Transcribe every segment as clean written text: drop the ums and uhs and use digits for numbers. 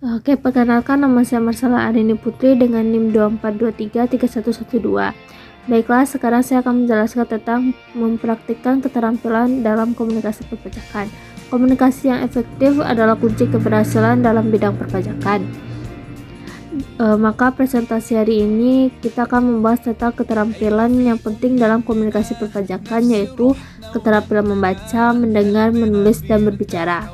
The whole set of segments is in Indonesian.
Oke, perkenalkan nama saya Marsala Arini Putri dengan NIM 24233112. Baiklah, sekarang saya akan menjelaskan tentang mempraktikkan keterampilan dalam komunikasi perpajakan. Komunikasi yang efektif adalah kunci keberhasilan dalam bidang perpajakan. Maka presentasi hari ini kita akan membahas tentang keterampilan yang penting dalam komunikasi perpajakan, yaitu keterampilan membaca, mendengar, menulis, dan berbicara.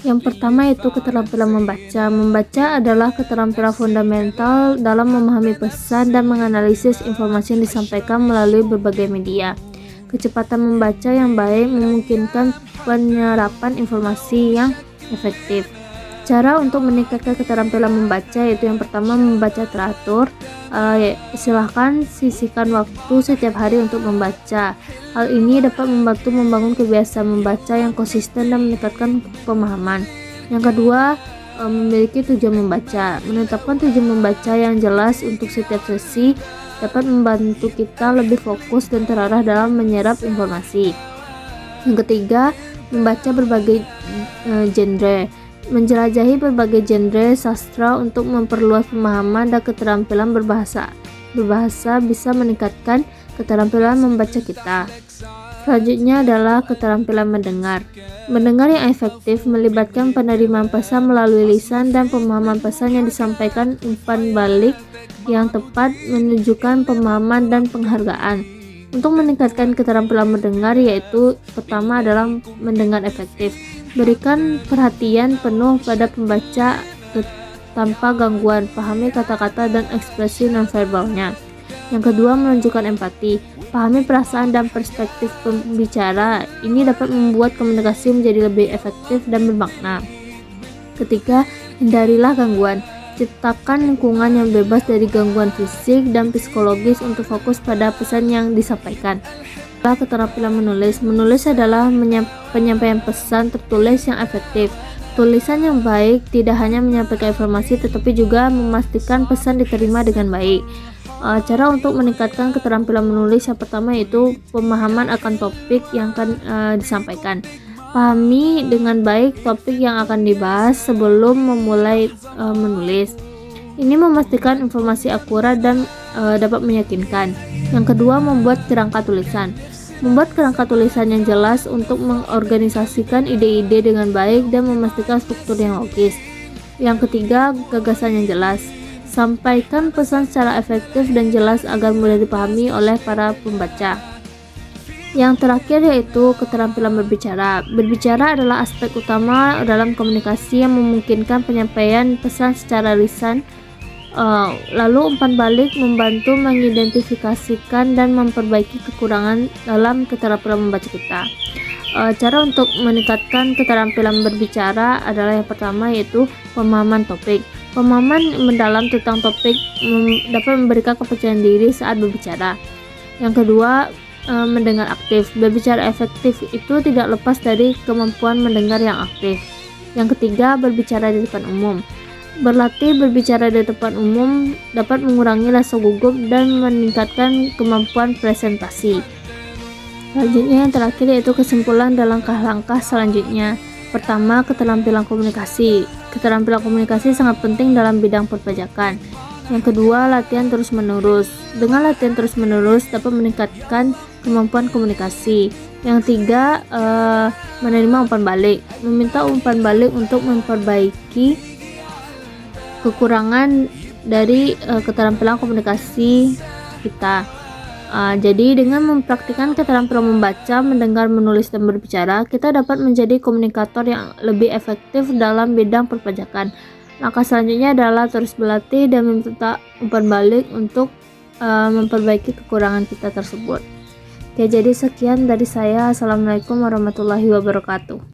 Yang pertama yaitu keterampilan membaca. Membaca adalah keterampilan fundamental dalam memahami pesan dan menganalisis informasi yang disampaikan melalui berbagai media. Kecepatan membaca yang baik memungkinkan penyerapan informasi yang efektif. Cara untuk meningkatkan keterampilan membaca yaitu yang pertama, membaca teratur. Silahkan sisihkan waktu setiap hari untuk membaca. Hal ini dapat membantu membangun kebiasaan membaca yang konsisten dan meningkatkan pemahaman. Yang kedua, memiliki tujuan membaca. Menetapkan tujuan membaca yang jelas untuk setiap sesi dapat membantu kita lebih fokus dan terarah dalam menyerap informasi. Yang ketiga, membaca berbagai genre. Menjelajahi berbagai genre sastra untuk memperluas pemahaman dan keterampilan berbahasa. Berbahasa bisa meningkatkan keterampilan membaca kita. Selanjutnya adalah keterampilan mendengar. Mendengar yang efektif melibatkan penerimaan pesan melalui lisan dan pemahaman pesan yang disampaikan. Umpan balik yang tepat menunjukkan pemahaman dan penghargaan. Untuk meningkatkan keterampilan mendengar, yaitu pertama adalah mendengar efektif. Berikan perhatian penuh pada pembaca tanpa gangguan. Pahami kata-kata dan ekspresi nonverbalnya. Yang kedua, menunjukkan empati. Pahami perasaan dan perspektif pembicara. Ini dapat membuat komunikasi menjadi lebih efektif dan bermakna. Ketiga, hindarilah gangguan. Ciptakan lingkungan yang bebas dari gangguan fisik dan psikologis untuk fokus pada pesan yang disampaikan. Keterampilan menulis. Menulis adalah penyampaian pesan tertulis yang efektif. Tulisan yang baik tidak hanya menyampaikan informasi tetapi juga memastikan pesan diterima dengan baik. Cara untuk meningkatkan keterampilan menulis yang pertama yaitu pemahaman akan topik yang akan disampaikan. Pahami dengan baik topik yang akan dibahas sebelum memulai menulis. Ini memastikan informasi akurat dan dapat meyakinkan. Yang kedua, membuat kerangka tulisan. Membuat kerangka tulisan yang jelas untuk mengorganisasikan ide-ide dengan baik dan memastikan struktur yang logis. Yang ketiga, gagasan yang jelas. Sampaikan pesan secara efektif dan jelas agar mudah dipahami oleh para pembaca. Yang terakhir yaitu keterampilan berbicara. Berbicara adalah aspek utama dalam komunikasi yang memungkinkan penyampaian pesan secara lisan. Lalu umpan balik membantu mengidentifikasikan dan memperbaiki kekurangan dalam keterampilan membaca kita. Cara untuk meningkatkan keterampilan berbicara adalah yang pertama yaitu pemahaman topik. Pemahaman mendalam tentang topik dapat memberikan kepercayaan diri saat berbicara. Yang kedua, mendengar aktif. Berbicara efektif itu tidak lepas dari kemampuan mendengar yang aktif. Yang ketiga, berbicara di depan umum. Berlatih berbicara di depan umum dapat mengurangi rasa gugup dan meningkatkan kemampuan presentasi. Selanjutnya yang terakhir yaitu kesimpulan dan langkah-langkah selanjutnya. Pertama, keterampilan komunikasi. Keterampilan komunikasi sangat penting dalam bidang perpajakan. Yang kedua, latihan terus-menerus. Dengan latihan terus-menerus dapat meningkatkan kemampuan komunikasi. Yang tiga, menerima umpan balik. Meminta umpan balik untuk memperbaiki kekurangan dari keterampilan komunikasi kita. Jadi dengan mempraktikkan keterampilan membaca, mendengar, menulis, dan berbicara, kita dapat menjadi komunikator yang lebih efektif dalam bidang perpajakan. Langkah selanjutnya adalah terus berlatih dan meminta umpan balik untuk memperbaiki kekurangan kita tersebut. Oke, jadi sekian dari saya. Assalamualaikum warahmatullahi wabarakatuh.